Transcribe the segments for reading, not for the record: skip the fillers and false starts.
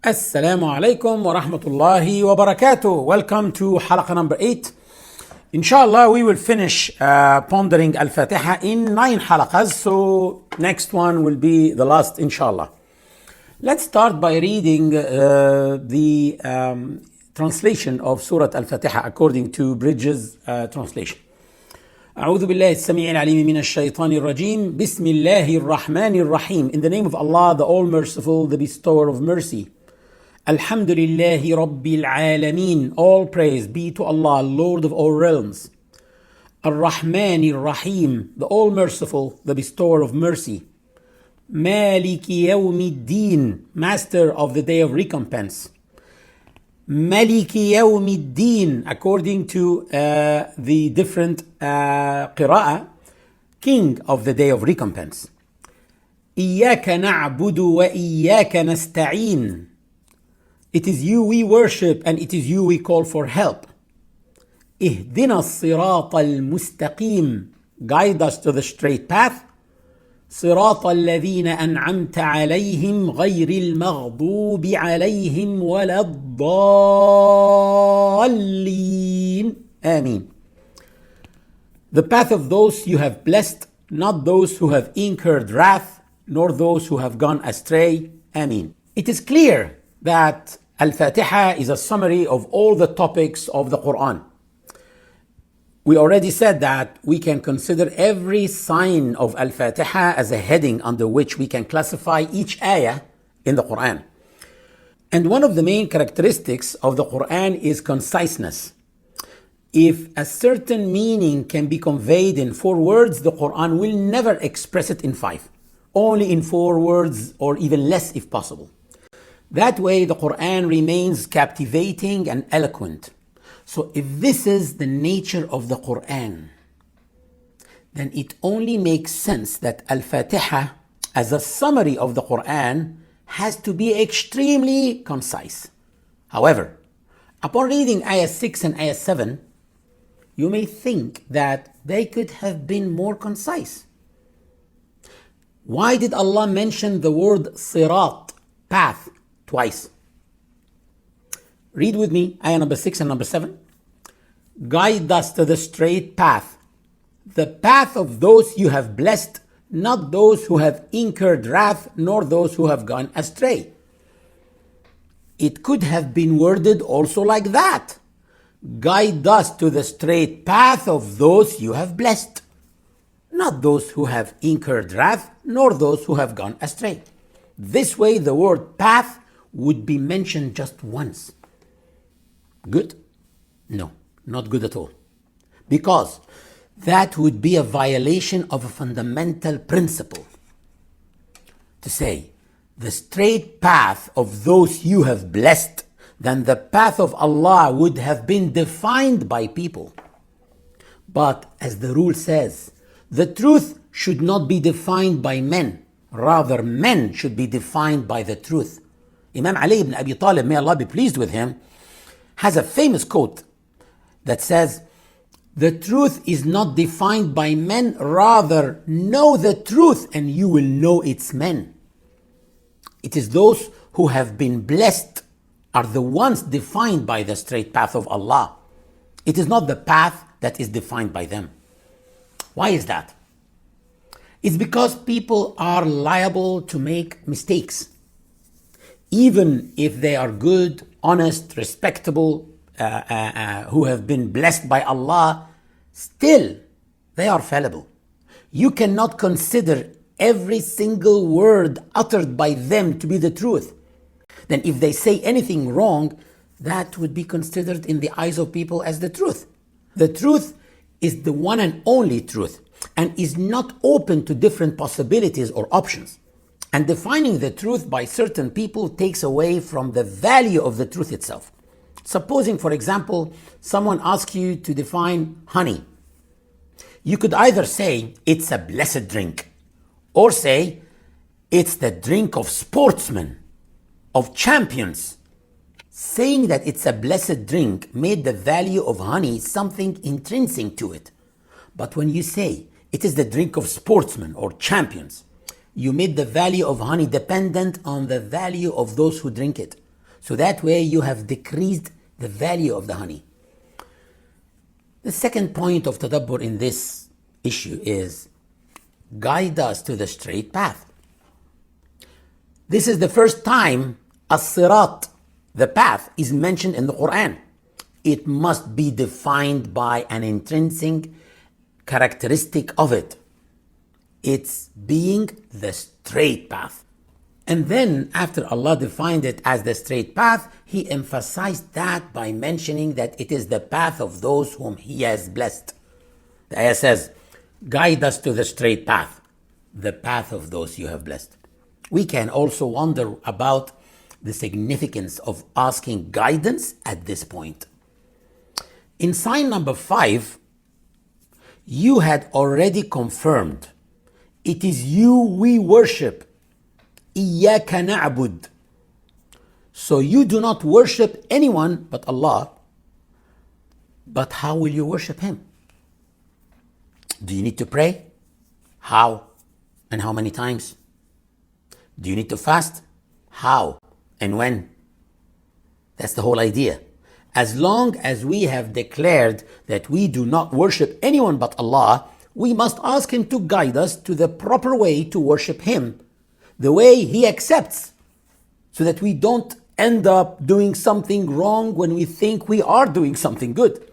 Assalamu alaikum wa rahmatullahi wa barakatuh. Welcome to halaqah number 8. Inshallah, we will finish pondering Al-Fatihah in 9 halaqahs. So next one will be the last, inshallah. Let's start by reading the translation of Surah Al-Fatihah according to Bridges translation. أعوذ بالله السميع العليم من الشيطان الرجيم بسم الله الرحمن الرحيم. In the name of Allah, the All-Merciful, the Bestower of Mercy. Alhamdulillahi Rabbil Alameen. All praise be to Allah, Lord of all realms. Ar-Rahman Ar-Rahim, the All-Merciful, the Bestower of Mercy. Maliki Yawmiddin, Master of the Day of Recompense. Maliki Yawmiddin, according to the different qira'ah, King of the Day of Recompense. Iyaka na'budu wa iyaka nasta'een. It is you we worship and it is you we call for help. Ihdina as-sirata al-mustaqim. Guide us to the straight path. صراط الذين أنعمت عليهم غير المغضوب عليهم ولا الضالين. Ameen. The path of those you have blessed, not those who have incurred wrath, nor those who have gone astray. Ameen. It is clear that Al-Fatihah is a summary of all the topics of the Quran. We already said that we can consider every sign of Al-Fatihah as a heading under which we can classify each ayah in the Quran. And one of the main characteristics of the Quran is conciseness. If a certain meaning can be conveyed in 4 words, the Quran will never express it in 5. Only in 4 words or even less if possible. That way the Quran remains captivating and eloquent. So if this is the nature of the Quran, then it only makes sense that Al-Fatihah, as a summary of the Quran, has to be extremely concise. However, upon reading Ayat 6 and Ayat 7, you may think that they could have been more concise. Why did Allah mention the word sirat, path, twice? Read with me ayah number 6 and number 7. Guide us to the straight path, the path of those you have blessed, not those who have incurred wrath, nor those who have gone astray. It could have been worded also like that. Guide us to the straight path of those you have blessed, not those who have incurred wrath, nor those who have gone astray. This way the word path would be mentioned just once. Good? No, not good at all. Because that would be a violation of a fundamental principle. To say, the straight path of those you have blessed, then the path of Allah would have been defined by people. But as the rule says, the truth should not be defined by men. Rather, men should be defined by the truth. Imam Ali ibn Abi Talib, may Allah be pleased with him, has a famous quote that says, the truth is not defined by men, rather know the truth and you will know its men. It is those who have been blessed are the ones defined by the straight path of Allah. It is not the path that is defined by them. Why is that? It's because people are liable to make mistakes. Even if they are good, honest, respectable, who have been blessed by Allah, still they are fallible. You cannot consider every single word uttered by them to be the truth. Then if they say anything wrong, that would be considered in the eyes of people as the truth. The truth is the one and only truth and is not open to different possibilities or options. And defining the truth by certain people takes away from the value of the truth itself. Supposing, for example, someone asks you to define honey. You could either say it's a blessed drink, or say it's the drink of sportsmen, of champions. Saying that it's a blessed drink made the value of honey something intrinsic to it. But when you say it is the drink of sportsmen or champions, you made the value of honey dependent on the value of those who drink it. So that way you have decreased the value of the honey. The second point of Tadabbur in this issue is guide us to the straight path. This is the first time as-sirat, the path, is mentioned in the Quran. It must be defined by an intrinsic characteristic of it. It's being the straight path. And then after Allah defined it as the straight path, He emphasized that by mentioning that it is the path of those whom He has blessed. The ayah says, guide us to the straight path, the path of those you have blessed. We can also wonder about the significance of asking guidance at this point. In sign number 5, you had already confirmed, it is you we worship, إِيَّاكَ نَعْبُدْ. So you do not worship anyone but Allah. But how will you worship Him? Do you need to pray? How? And how many times? Do you need to fast? How? And when? That's the whole idea. As long as we have declared that we do not worship anyone but Allah, we must ask Him to guide us to the proper way to worship Him, the way He accepts, so that we don't end up doing something wrong when we think we are doing something good.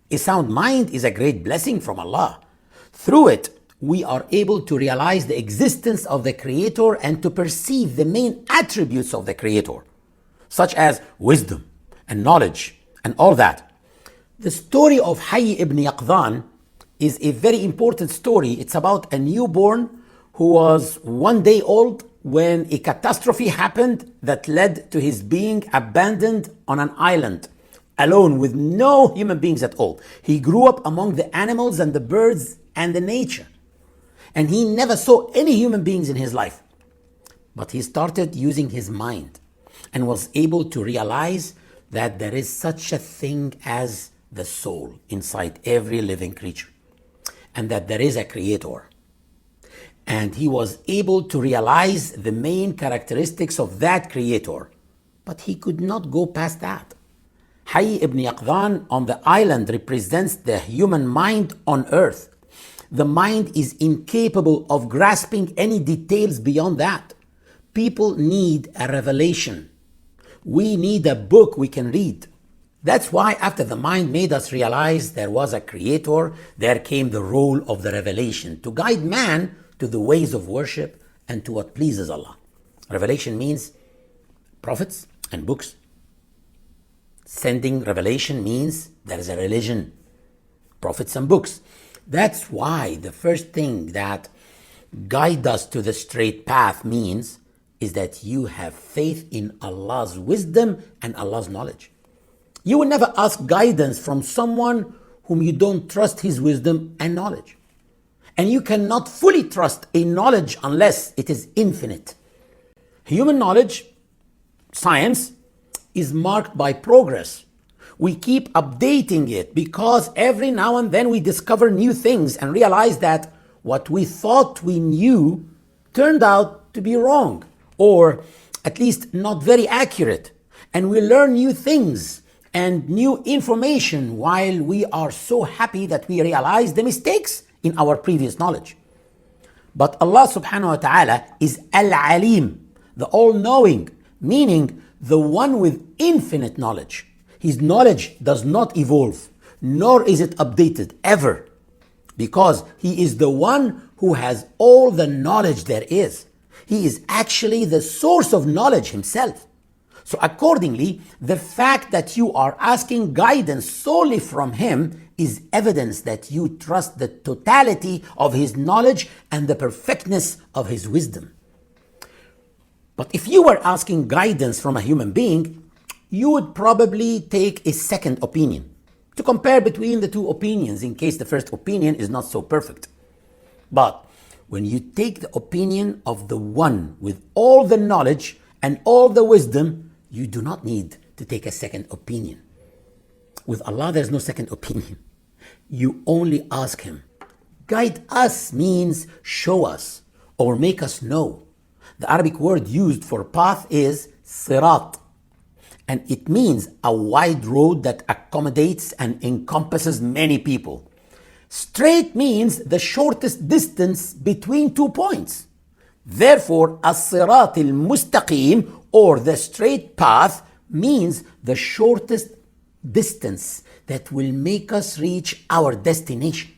A sound mind is a great blessing from Allah. Through it, we are able to realize the existence of the Creator and to perceive the main attributes of the Creator, such as wisdom and knowledge and all that. The story of Hayy ibn Yaqdhan is a very important story. It's about a newborn who was 1 day old when a catastrophe happened that led to his being abandoned on an island, alone with no human beings at all. He grew up among the animals and the birds and the nature, and he never saw any human beings in his life. But he started using his mind and was able to realize that there is such a thing as the soul inside every living creature, and that there is a Creator. And he was able to realize the main characteristics of that Creator, but he could not go past that. Hayy ibn Yaqdhan on the island represents the human mind on earth. The mind is incapable of grasping any details beyond that. People need a revelation. We need a book we can read. That's why after the mind made us realize there was a Creator, there came the role of the revelation to guide man to the ways of worship and to what pleases Allah. Revelation means prophets and books. Sending revelation means there is a religion, prophets and books. That's why the first thing that guide us to the straight path means is that you have faith in Allah's wisdom and Allah's knowledge. You will never ask guidance from someone whom you don't trust his wisdom and knowledge. And you cannot fully trust a knowledge unless it is infinite. Human knowledge, science, is marked by progress. We keep updating it because every now and then we discover new things and realize that what we thought we knew turned out to be wrong, or at least not very accurate. And we learn new things and new information while we are so happy that we realize the mistakes in our previous knowledge. But Allah subhanahu wa ta'ala is Al-Alim, the all-knowing, meaning the one with infinite knowledge. His knowledge does not evolve, nor is it updated ever, because He is the one who has all the knowledge there is. He is actually the source of knowledge Himself. So accordingly, the fact that you are asking guidance solely from Him is evidence that you trust the totality of His knowledge and the perfectness of His wisdom. But if you were asking guidance from a human being, you would probably take a second opinion to compare between the two opinions in case the first opinion is not so perfect. But when you take the opinion of the one with all the knowledge and all the wisdom, you do not need to take a second opinion. With Allah, there's no second opinion. You only ask Him. Guide us means show us or make us know. The Arabic word used for path is sirat, and it means a wide road that accommodates and encompasses many people. Straight means the shortest distance between 2 points. Therefore, as-sirat al-mustaqim, or the straight path, means the shortest distance that will make us reach our destination.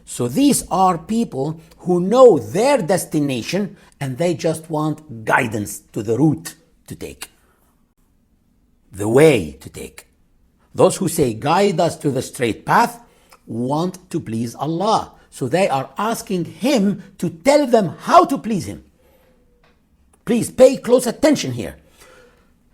So these are people who know their destination and they just want guidance to the route to take, the way to take. Those who say, guide us to the straight path, want to please Allah. So they are asking Him to tell them how to please Him. Please pay close attention here.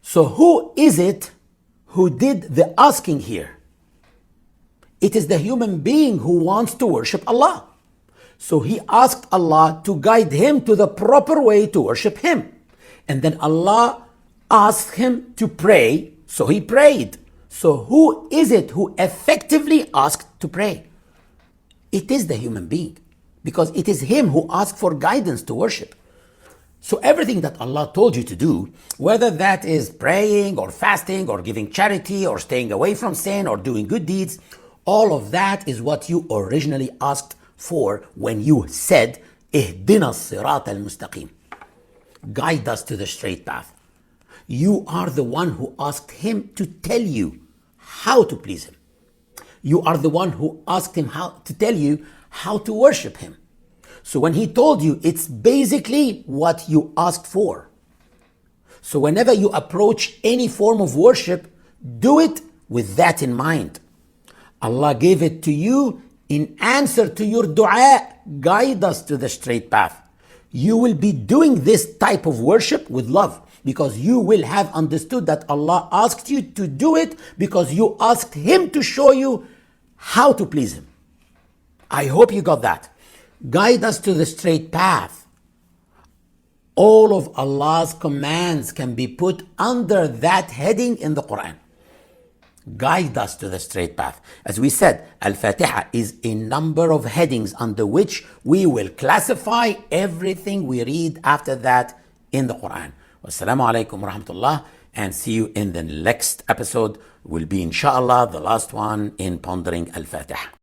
So who is it who did the asking here? It is the human being who wants to worship Allah. So he asked Allah to guide him to the proper way to worship Him. And then Allah asked him to pray, so he prayed. So who is it who effectively asked to pray? It is the human being, because it is him who asked for guidance to worship. So everything that Allah told you to do, whether that is praying or fasting or giving charity or staying away from sin or doing good deeds, all of that is what you originally asked for when you said, اهدنا الصراط المستقيم. Guide us to the straight path. You are the one who asked Him to tell you how to please Him. You are the one who asked Him how to tell you how to worship Him. So when He told you, it's basically what you asked for. So whenever you approach any form of worship, do it with that in mind. Allah gave it to you in answer to your dua. Guide us to the straight path. You will be doing this type of worship with love, because you will have understood that Allah asked you to do it because you asked Him to show you how to please Him. I hope you got that. Guide us to the straight path. All of Allah's commands can be put under that heading in the Quran. Guide us to the straight path. As we said, Al-Fatihah is a number of headings under which we will classify everything we read after that in the Quran. Wassalamu alaikum wa rahmatullah, and see you in the next episode. Will be inshallah the last one in pondering Al-Fatihah.